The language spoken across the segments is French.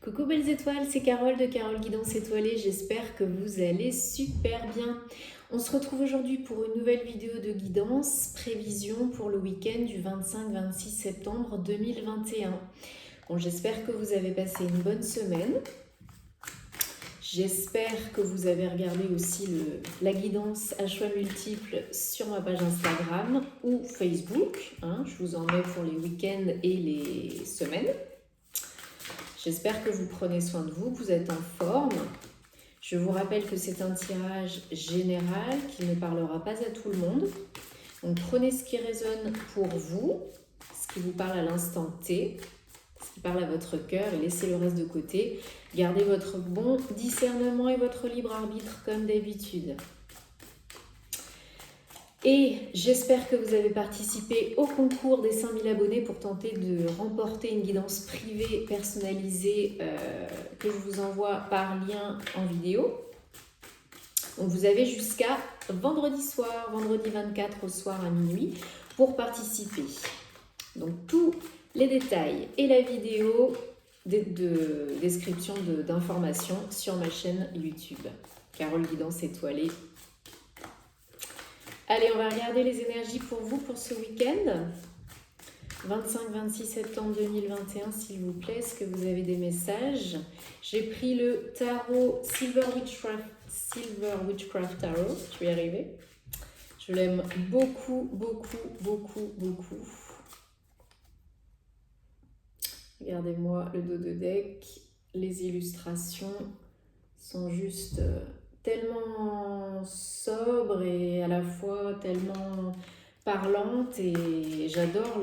Coucou belles étoiles, c'est Carole de Carole Guidance Étoilée, j'espère que vous allez super bien. On se retrouve aujourd'hui pour une nouvelle vidéo de guidance, prévision pour le week-end du 25-26 septembre 2021. Bon, j'espère que vous avez passé une bonne semaine. J'espère que vous avez regardé aussi la guidance à choix multiples sur ma page Instagram ou Facebook. Je vous en mets pour les week-ends et les semaines. J'espère que vous prenez soin de vous, que vous êtes en forme. Je vous rappelle que c'est un tirage général qui ne parlera pas à tout le monde. Donc prenez ce qui résonne pour vous, ce qui vous parle à l'instant T, ce qui parle à votre cœur et laissez le reste de côté. Gardez votre bon discernement et votre libre arbitre comme d'habitude. Et j'espère que vous avez participé au concours des 5000 abonnés pour tenter de remporter une guidance privée personnalisée que je vous envoie par lien en vidéo. Donc vous avez jusqu'à vendredi soir, vendredi 24 au soir à minuit pour participer. Donc tous les détails et la vidéo de description d'informations sur ma chaîne YouTube. Carole Guidance Étoilée. Allez, on va regarder les énergies pour vous pour ce week-end. 25-26 septembre 2021, s'il vous plaît. Est-ce que vous avez des messages? J'ai pris le tarot Silver Witchcraft Tarot. Je vais y arriver. Je l'aime beaucoup, beaucoup, beaucoup, beaucoup. Regardez-moi le dos de deck. Les illustrations sont juste tellement sobres et à la fois tellement parlantes. Et j'adore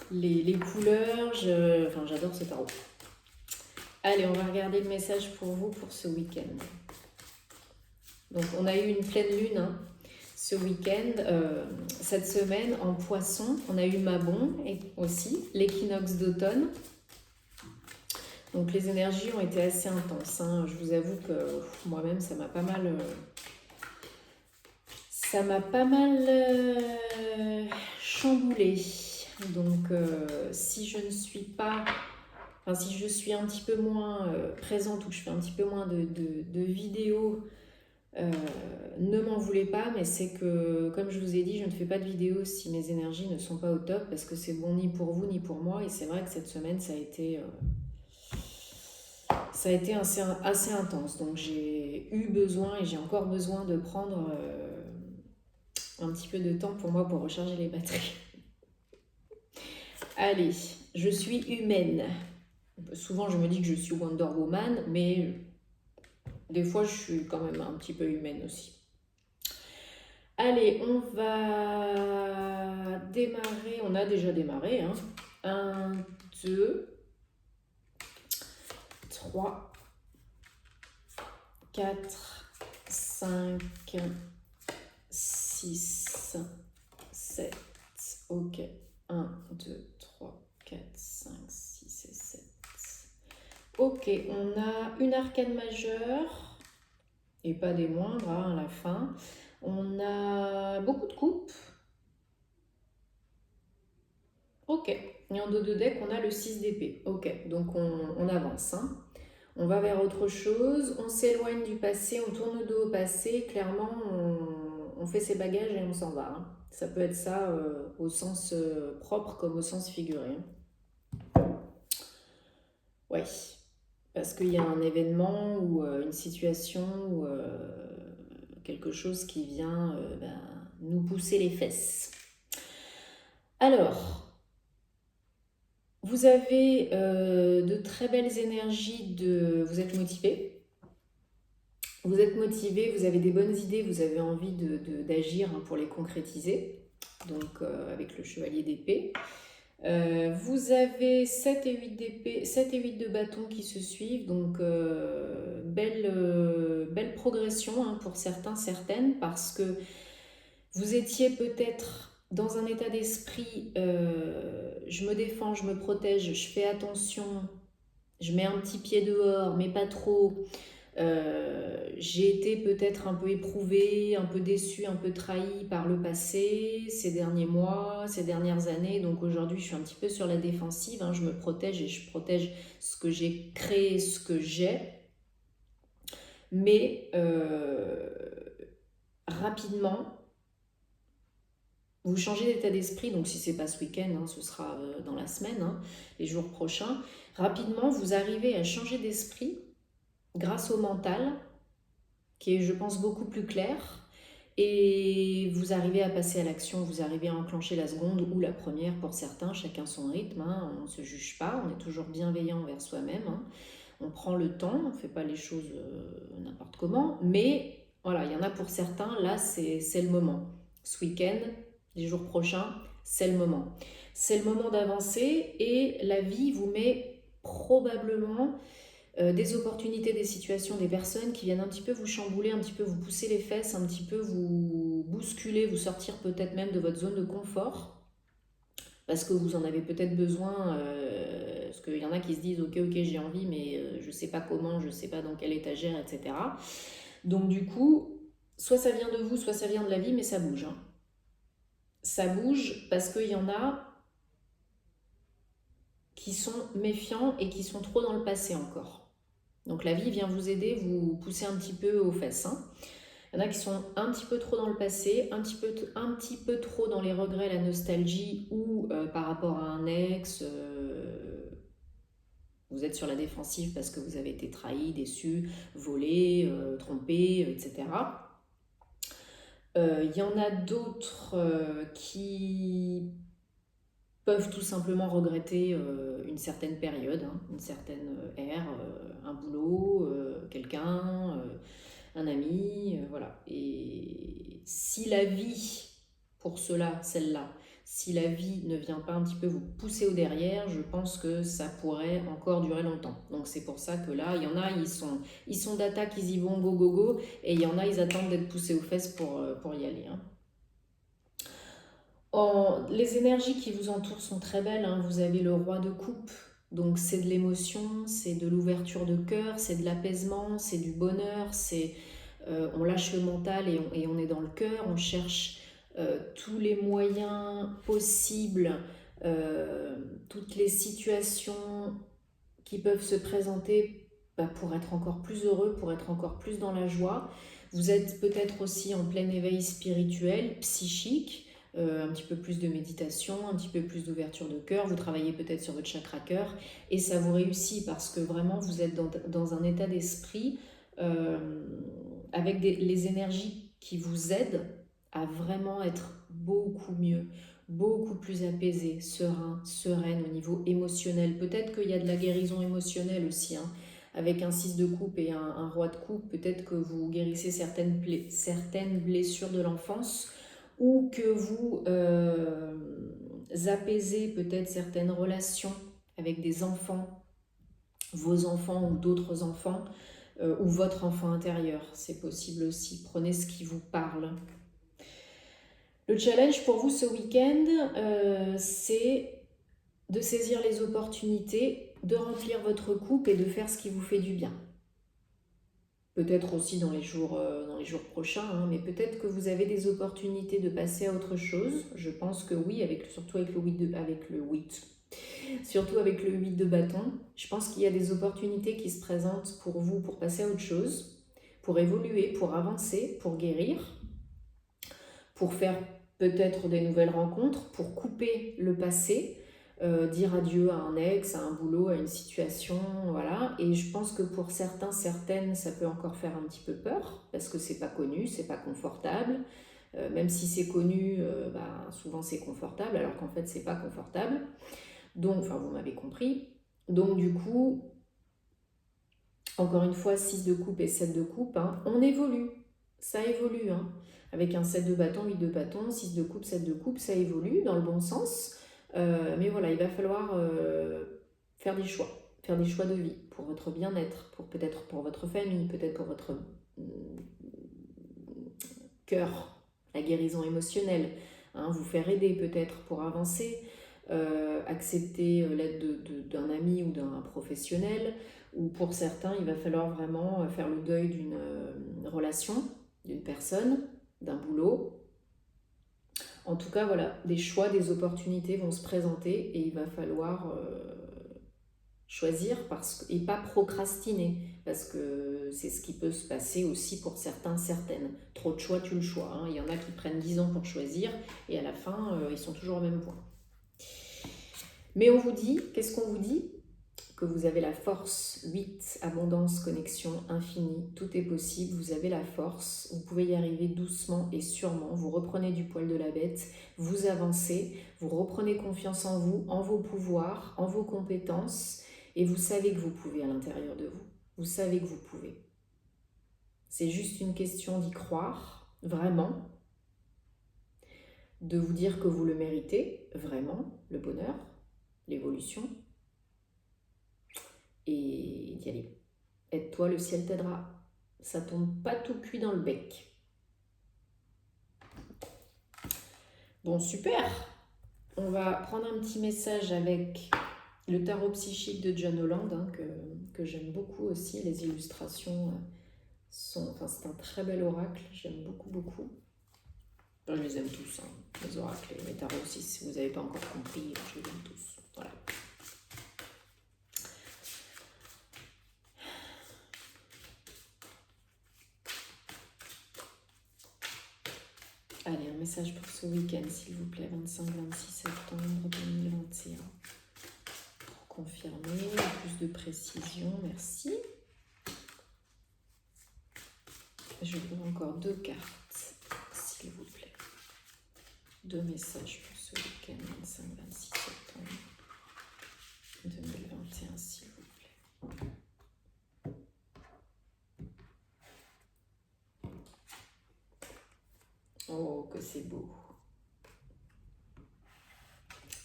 les couleurs. J'adore ce tarot. Allez, on va regarder le message pour vous pour ce week-end. Donc, on a eu une pleine lune ce week-end, cette semaine en Poisson. On a eu Mabon et aussi l'équinoxe d'automne. Donc, les énergies ont été assez intenses. Je vous avoue que moi-même, ça m'a pas mal chamboulé. Donc, si je suis un petit peu moins présente ou que je fais un petit peu moins de vidéos, ne m'en voulez pas, mais c'est que, comme je vous ai dit, je ne fais pas de vidéos si mes énergies ne sont pas au top, parce que c'est bon ni pour vous ni pour moi, et c'est vrai que cette semaine, ça a été assez intense. Donc j'ai eu besoin, et j'ai encore besoin de prendre un petit peu de temps pour moi pour recharger les batteries. Allez, je suis humaine. Souvent, je me dis que je suis Wonder Woman, mais des fois, je suis quand même un petit peu humaine aussi. Allez, on va démarrer. On a déjà démarré. 1, 2, 3, 4, 5, 6, 7. Ok. 1, 2, 3, 4, 5, 6 et 7. Ok, on a une arcane majeure, et pas des moindres à la fin. On a beaucoup de coupes. Ok, et en dos de deck, on a le 6 d'épée. Ok, donc on avance. On va vers autre chose, on s'éloigne du passé, on tourne le dos au passé. Clairement, on fait ses bagages et on s'en va. Ça peut être ça au sens propre comme au sens figuré. Ouais, parce qu'il y a un événement ou une situation ou quelque chose qui vient nous pousser les fesses. Alors, vous avez de très belles énergies, vous êtes motivé. Vous êtes motivé, vous avez des bonnes idées, vous avez envie d'agir pour les concrétiser. Donc, avec le chevalier d'épée. Vous avez 7 et 8 d'épée, 7 et 8 de bâton qui se suivent. Donc, belle progression pour certains, certaines, parce que vous étiez peut-être dans un état d'esprit, je me défends, je me protège, je fais attention, je mets un petit pied dehors, mais pas trop. J'ai été peut-être un peu éprouvée, un peu déçue, un peu trahie par le passé, ces derniers mois, ces dernières années. Donc aujourd'hui, je suis un petit peu sur la défensive, hein. Je me protège et je protège ce que j'ai créé, ce que j'ai. Mais rapidement, vous changez d'état d'esprit. Donc si c'est pas ce week-end, hein, ce sera dans la semaine, hein, les jours prochains. Rapidement, vous arrivez à changer d'esprit grâce au mental, qui est, je pense, beaucoup plus clair. Et vous arrivez à passer à l'action, vous arrivez à enclencher la seconde ou la première pour certains, chacun son rythme, hein, on ne se juge pas, on est toujours bienveillant envers soi-même, hein, on prend le temps, on ne fait pas les choses n'importe comment, mais voilà, il y en a pour certains, là c'est le moment. Ce week-end, les jours prochains, c'est le moment. C'est le moment d'avancer et la vie vous met probablement des opportunités, des situations, des personnes qui viennent un petit peu vous chambouler, un petit peu vous pousser les fesses, un petit peu vous bousculer, vous sortir peut-être même de votre zone de confort, parce que vous en avez peut-être besoin, parce qu'il y en a qui se disent ok j'ai envie mais je sais pas comment, je sais pas dans quelle étagère, etc. Donc du coup, soit ça vient de vous, soit ça vient de la vie, mais ça bouge, hein. Ça bouge parce qu'il y en a qui sont méfiants et qui sont trop dans le passé encore. Donc la vie vient vous aider, vous pousser un petit peu aux fesses, hein. Il y en a qui sont un petit peu trop dans le passé, un petit peu trop dans les regrets, la nostalgie ou par rapport à un ex, vous êtes sur la défensive parce que vous avez été trahi, déçu, volé, trompé, etc. Il y en a d'autres qui peuvent tout simplement regretter une certaine période, hein, une certaine ère, un boulot, quelqu'un, un ami, voilà. Et si la vie, pour cela, celle-là, si la vie ne vient pas un petit peu vous pousser au derrière, je pense que ça pourrait encore durer longtemps. Donc c'est pour ça que là, il y en a, ils sont d'attaque, ils y vont, go, go, go, et il y en a, ils attendent d'être poussés aux fesses pour y aller, hein. Les énergies qui vous entourent sont très belles, hein. Vous avez le roi de coupe, donc c'est de l'émotion, c'est de l'ouverture de cœur, c'est de l'apaisement, c'est du bonheur, on lâche le mental et on est dans le cœur, on cherche tous les moyens possibles, toutes les situations qui peuvent se présenter pour être encore plus heureux, pour être encore plus dans la joie. Vous êtes peut-être aussi en plein éveil spirituel, psychique, un petit peu plus de méditation, un petit peu plus d'ouverture de cœur, vous travaillez peut-être sur votre chakra cœur et ça vous réussit parce que vraiment vous êtes dans un état d'esprit avec les énergies qui vous aident à vraiment être beaucoup mieux, beaucoup plus apaisé, serein, sereine au niveau émotionnel. Peut-être qu'il y a de la guérison émotionnelle aussi, hein. Avec un 6 de coupe et un roi de coupe, peut-être que vous guérissez certaines blessures de l'enfance ou que vous apaisez peut-être certaines relations avec des enfants, vos enfants ou d'autres enfants, ou votre enfant intérieur. C'est possible aussi. Prenez ce qui vous parle. Le challenge pour vous ce week-end, c'est de saisir les opportunités, de remplir votre coupe et de faire ce qui vous fait du bien. Peut-être aussi dans les jours prochains, hein, mais peut-être que vous avez des opportunités de passer à autre chose. Je pense que oui, surtout avec le 8 de bâton. Je pense qu'il y a des opportunités qui se présentent pour vous pour passer à autre chose, pour évoluer, pour avancer, pour guérir, pour faire peut-être des nouvelles rencontres, pour couper le passé, dire adieu à un ex, à un boulot, à une situation, voilà. Et je pense que pour certains, certaines, ça peut encore faire un petit peu peur, parce que c'est pas connu, c'est pas confortable. Même si c'est connu, souvent c'est confortable, alors qu'en fait c'est pas confortable. Donc, enfin vous m'avez compris. Donc du coup, encore une fois, 6 de coupe et 7 de coupe, hein, on évolue, ça évolue, hein. Avec un 7 de bâton, 8 de bâton, 6 de coupe, 7 de coupe, ça évolue dans le bon sens. Mais voilà, il va falloir faire des choix de vie pour votre bien-être, peut-être pour votre famille, peut-être pour votre cœur, la guérison émotionnelle, hein, vous faire aider peut-être pour avancer, accepter l'aide d'un ami ou d'un professionnel, ou pour certains, il va falloir vraiment faire le deuil d'une relation, d'une personne, d'un boulot. En tout cas, voilà, des choix, des opportunités vont se présenter et il va falloir choisir et pas procrastiner, parce que c'est ce qui peut se passer aussi pour certains, certaines. Trop de choix, tu le choix. Hein. Il y en a qui prennent 10 ans pour choisir et à la fin, ils sont toujours au même point. Mais on vous dit, qu'est-ce qu'on vous dit? Que vous avez la force. 8, abondance, connexion, infinie, tout est possible, vous avez la force, vous pouvez y arriver doucement et sûrement, vous reprenez du poil de la bête, vous avancez, vous reprenez confiance en vous, en vos pouvoirs, en vos compétences, et vous savez que vous pouvez à l'intérieur de vous, vous savez que vous pouvez. C'est juste une question d'y croire, vraiment, de vous dire que vous le méritez, vraiment, le bonheur, l'évolution, et d'y aller. Aide-toi, le ciel t'aidera. Ça tombe pas tout cuit dans le bec. Bon, super. On va prendre un petit message avec le tarot psychique de John Holland, hein, que j'aime beaucoup aussi. Les illustrations c'est un très bel oracle. J'aime beaucoup, beaucoup. Enfin, je les aime tous, hein, les oracles et les tarots aussi. Si vous n'avez pas encore compris, je les aime tous. Voilà. Allez, un message pour ce week-end, s'il vous plaît, 25-26 septembre 2021. Pour confirmer, plus de précision, merci. Je vous encore 2 cartes, s'il vous plaît. 2 messages pour ce week-end, 25-26 septembre 2021, s'il vous plaît. Oh, que c'est beau.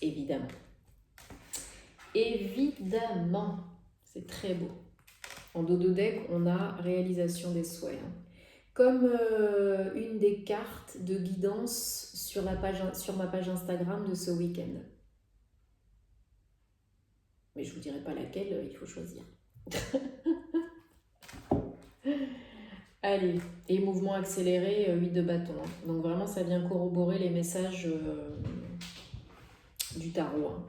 Évidemment. Évidemment. C'est très beau. En dos de deck, on a réalisation des souhaits. Hein. Comme une des cartes de guidance sur ma page Instagram de ce week-end. Mais je ne vous dirai pas laquelle, il faut choisir. Allez, et mouvement accéléré, 8 de bâton. Hein. Donc vraiment, ça vient corroborer les messages du tarot. Hein.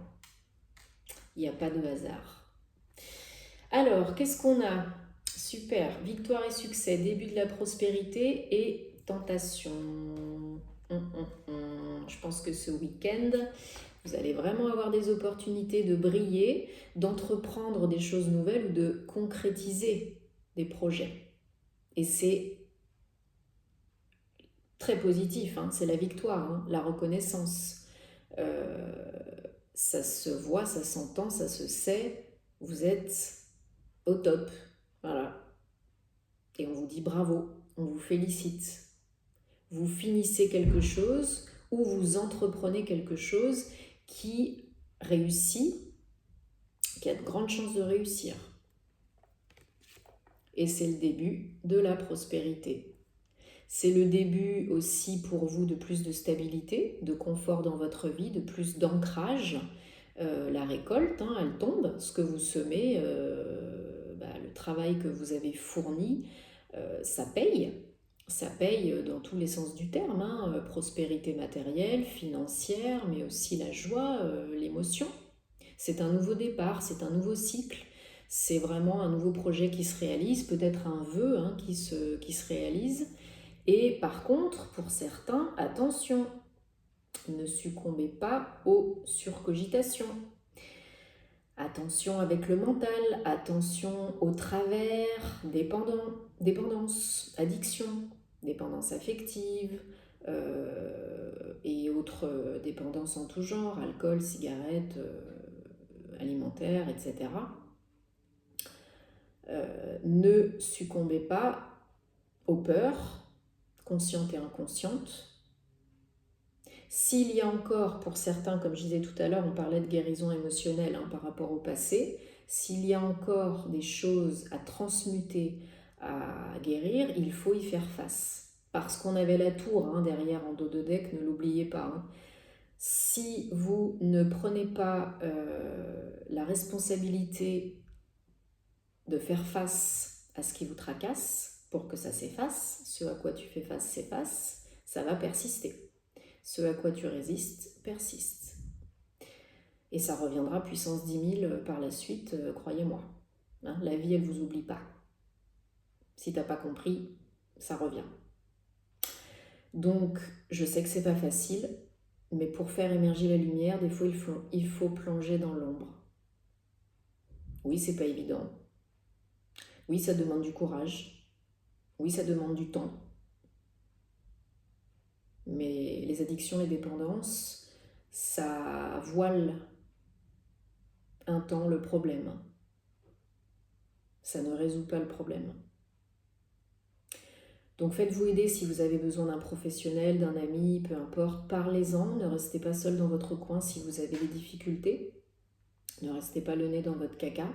Il n'y a pas de hasard. Alors, qu'est-ce qu'on a? Super, victoire et succès, début de la prospérité et tentation. Je pense que ce week-end, vous allez vraiment avoir des opportunités de briller, d'entreprendre des choses nouvelles ou de concrétiser des projets. Et c'est très positif, hein, c'est la victoire, hein, la reconnaissance. Ça se voit, ça s'entend, ça se sait, vous êtes au top. Voilà. Et on vous dit bravo, on vous félicite. Vous finissez quelque chose ou vous entreprenez quelque chose qui réussit, qui a de grandes chances de réussir. Et c'est le début de la prospérité. C'est le début aussi pour vous de plus de stabilité, de confort dans votre vie, de plus d'ancrage. La récolte, hein, elle tombe. Ce que vous semez, le travail que vous avez fourni, ça paye. Ça paye dans tous les sens du terme. Hein, prospérité matérielle, financière, mais aussi la joie, l'émotion. C'est un nouveau départ, c'est un nouveau cycle. C'est vraiment un nouveau projet qui se réalise, peut-être un vœu hein, qui se réalise. Et par contre, pour certains, attention, ne succombez pas aux surcogitations. Attention avec le mental, attention au travers, dépendance, addiction, dépendance affective et autres dépendances en tout genre, alcool, cigarettes, alimentaire, etc. Ne succombez pas aux peurs, conscientes et inconscientes. S'il y a encore, pour certains, comme je disais tout à l'heure, on parlait de guérison émotionnelle hein, par rapport au passé, s'il y a encore des choses à transmuter, à guérir, il faut y faire face. Parce qu'on avait la tour hein, derrière en dos de deck, ne l'oubliez pas. Hein. Si vous ne prenez pas la responsabilité de faire face à ce qui vous tracasse pour que ça s'efface. Ce à quoi tu fais face s'efface, ça va persister. Ce à quoi tu résistes persiste. Et ça reviendra puissance 10 000 par la suite, croyez-moi. Hein, la vie, elle ne vous oublie pas. Si tu n'as pas compris, ça revient. Donc, je sais que c'est pas facile, mais pour faire émerger la lumière, des fois, il faut plonger dans l'ombre. Oui, c'est pas évident. Oui, ça demande du courage. Oui, ça demande du temps. Mais les addictions, les dépendances, ça voile un temps le problème. Ça ne résout pas le problème. Donc faites-vous aider si vous avez besoin d'un professionnel, d'un ami, peu importe. Parlez-en, ne restez pas seul dans votre coin si vous avez des difficultés. Ne restez pas le nez dans votre caca.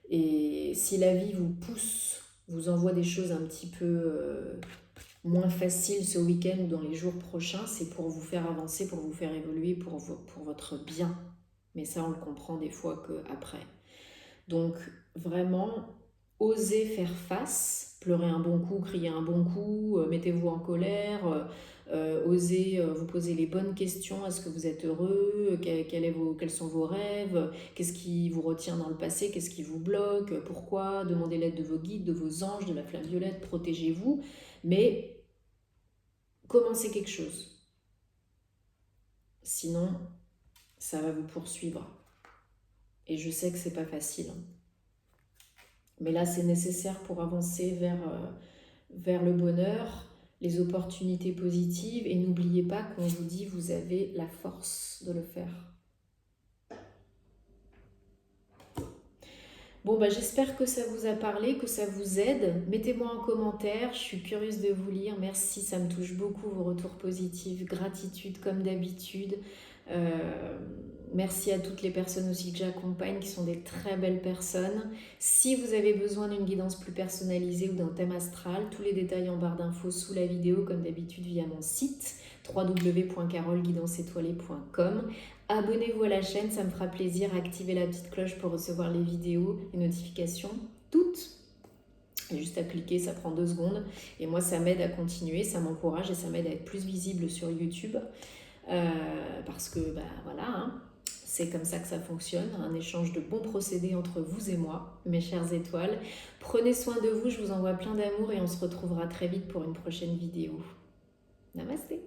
Et si la vie vous pousse, vous envoie des choses un petit peu moins faciles ce week-end ou dans les jours prochains, c'est pour vous faire avancer, pour vous faire évoluer, pour votre bien. Mais ça, on le comprend des fois qu'après. Donc vraiment, osez faire face, pleurer un bon coup, crier un bon coup, mettez-vous en colère, osez vous poser les bonnes questions. Est-ce que vous êtes heureux? Quels sont vos rêves? Qu'est-ce qui vous retient dans le passé? Qu'est-ce qui vous bloque? Pourquoi? Demandez l'aide de vos guides, de vos anges, de la flamme violette, protégez-vous. Mais commencez quelque chose. Sinon, ça va vous poursuivre. Et je sais que c'est pas facile. Mais là, c'est nécessaire pour avancer vers le bonheur, les opportunités positives. Et n'oubliez pas qu'on vous dit, vous avez la force de le faire. Bon, j'espère que ça vous a parlé, que ça vous aide. Mettez-moi en commentaire, je suis curieuse de vous lire. Merci, ça me touche beaucoup vos retours positifs. Gratitude comme d'habitude. Merci à toutes les personnes aussi que j'accompagne, qui sont des très belles personnes. Si vous avez besoin d'une guidance plus personnalisée ou d'un thème astral, tous les détails en barre d'infos sous la vidéo, comme d'habitude via mon site www.carolguidancetoilée.com. Abonnez-vous à la chaîne, ça me fera plaisir. Activez la petite cloche pour recevoir les vidéos, les notifications, toutes. Il y a juste à cliquer, ça prend 2 secondes. Et moi, ça m'aide à continuer, ça m'encourage et ça m'aide à être plus visible sur YouTube. Parce que voilà, hein, c'est comme ça que ça fonctionne, un échange de bons procédés entre vous et moi, mes chères étoiles. Prenez soin de vous, je vous envoie plein d'amour et on se retrouvera très vite pour une prochaine vidéo. Namasté.